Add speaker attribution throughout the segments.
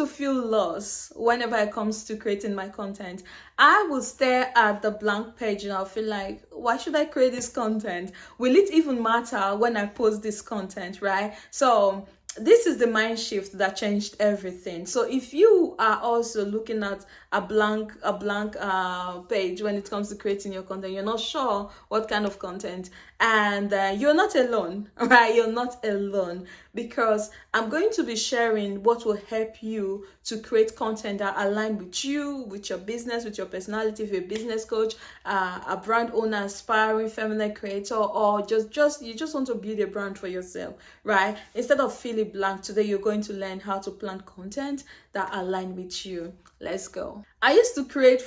Speaker 1: to feel lost whenever it comes to creating my content. I will stare at the blank page and I'll feel like, why should I create this content? Will it even matter when I post this content, right? So this is the mind shift that changed everything. So if you are also looking at a blank page when it comes to creating your content, you're not sure what kind of content, and you're not alone, right? You're not alone, because I'm going to be sharing what will help you to create content that align with you, with your business, with your personality. If you're a business coach, a brand owner, aspiring feminine creator, or you just want to build a brand for yourself, right? Instead of feeling blank, today you're going to learn how to plan content that align with you. Let's go. I used to create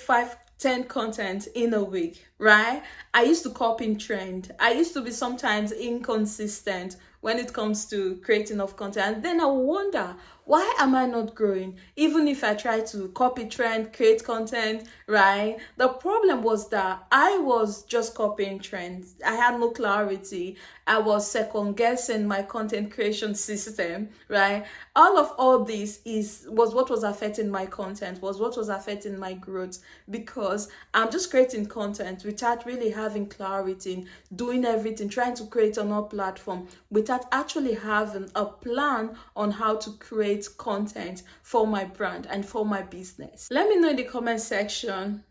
Speaker 1: 10 content in a week, right? I used to copy trend. I used to be sometimes inconsistent when it comes to creating of content. And then I wonder, why am I not growing? Even if I try to copy trend, create content, right? The problem was that I was just copying trends. I had no clarity. I was second guessing my content creation system, right? All this was what was affecting my content, was what was affecting my growth, because I'm just creating content without really having clarity, doing everything, trying to create on our platform without actually having a plan on how to create content for my brand and for my business. Let me know in the comment section.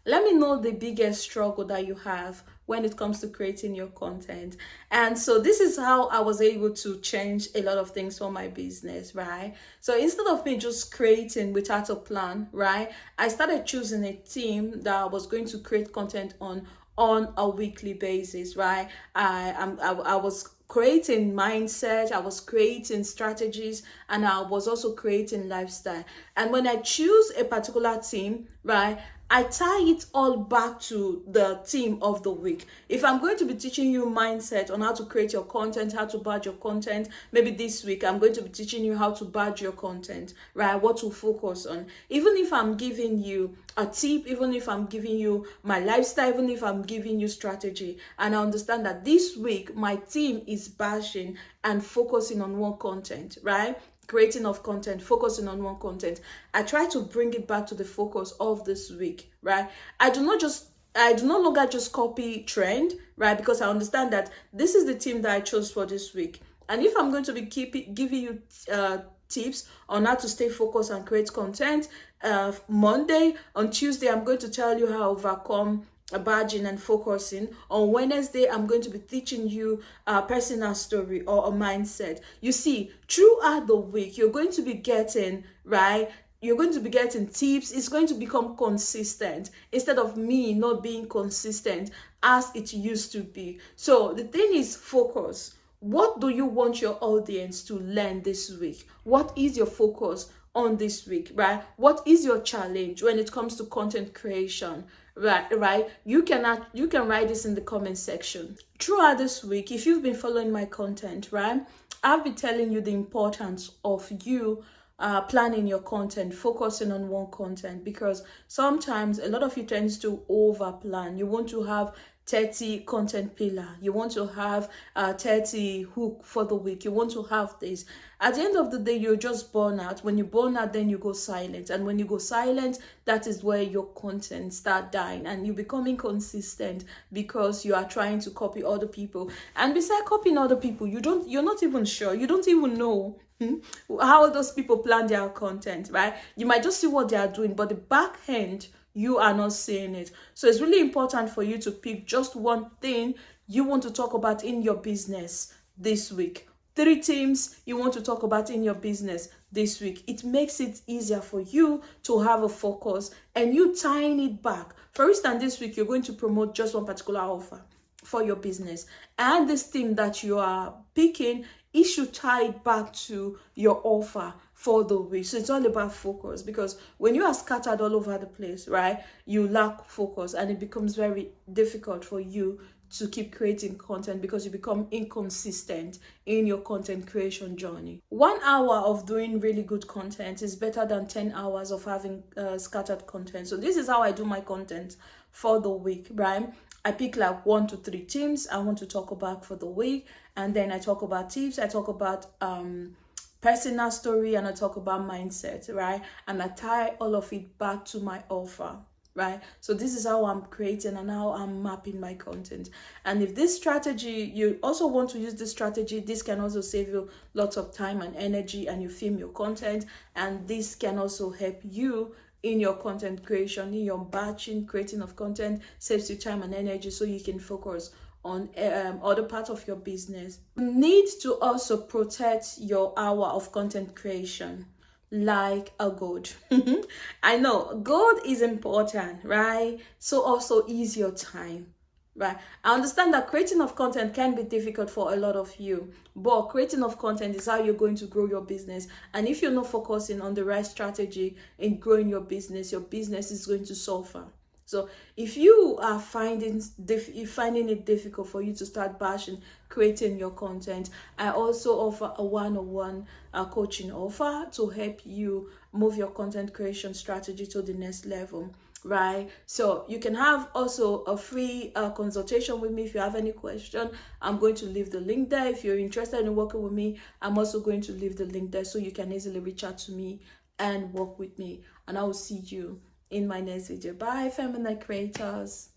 Speaker 1: Let me know the biggest struggle that you have when it comes to creating your content. And so this is how I was able to change a lot of things for my business, right? So instead of me just creating without a plan, right, I started choosing a team that was going to create content on a weekly basis, right? I was creating mindset, I was creating strategies, and I was also creating lifestyle. And when I choose a particular team, right, I tie it all back to the theme of the week. If I'm going to be teaching you mindset on how to create your content, how to badge your content, maybe this week I'm going to be teaching you how to badge your content, right? What to focus on. Even if I'm giving you a tip, even if I'm giving you my lifestyle, even if I'm giving you strategy, and I understand that this week my team is bashing and focusing on one content, right? Creating of content, focusing on one content, I try to bring it back to the focus of this week, right? I do no longer just copy trend, right? Because I understand that this is the team that I chose for this week. And if I'm going to be giving you tips on how to stay focused and create content, Monday, on Tuesday, I'm going to tell you how to overcome badging and focusing. On Wednesday, I'm going to be teaching you a personal story or a mindset. You see, throughout the week, you're going to be getting, right? You're going to be getting tips. It's going to become consistent instead of me not being consistent as it used to be. So the thing is, focus. What do you want your audience to learn this week? What is your focus on this week, right? What is your challenge when it comes to content creation? Right, you can write this in the comment section. Throughout this week, if you've been following my content, right, I've been telling you the importance of you planning your content, focusing on one content, because sometimes a lot of you tends to over plan. You want to have 30 content pillar, you want to have 30 hook for the week, you want to have this. At the end of the day, you just burn out. When you burn out, then you go silent, and when you go silent, that is where your content start dying and you become inconsistent because you are trying to copy other people. And besides copying other people, you're not even sure, you don't even know how those people plan their content, right? You might just see what they are doing, but the back end, you are not seeing it. So it's really important for you to pick just one thing you want to talk about in your business this week. 3 themes you want to talk about in your business this week. It makes it easier for you to have a focus and you tying it back. For instance, this week you're going to promote just one particular offer for your business, and this theme that you are picking, it should tie it back to your offer for the week. So it's all about focus, because when you are scattered all over the place, right, you lack focus and it becomes very difficult for you to keep creating content because you become inconsistent in your content creation journey. 1 hour of doing really good content is better than 10 hours of having scattered content. So this is how I do my content for the week, right? I pick like 1 to 3 themes I want to talk about for the week, and then I talk about tips, I talk about personal story, and I talk about mindset, right? And I tie all of it back to my offer, right? So this is how I'm creating and how I'm mapping my content. And if this strategy, you also want to use this strategy, this can also save you lots of time and energy, and you film your content, and this can also help you in your content creation, in your batching, creating of content, saves you time and energy, so you can focus on other parts of your business. You need to also protect your hour of content creation like a gold. I know gold is important, right? So also is your time, right? I understand that creating of content can be difficult for a lot of you, but creating of content is how you're going to grow your business. And if you're not focusing on the right strategy in growing your business is going to suffer. So if you are finding it difficult for you to start bashing creating your content, I also offer a one-on-one coaching offer to help you move your content creation strategy to the next level, right? So you can have also a free consultation with me if you have any question. I'm going to leave the link there. If you're interested in working with me, I'm also going to leave the link there so you can easily reach out to me and work with me. And I will see you in my next video. Bye, feminine creators.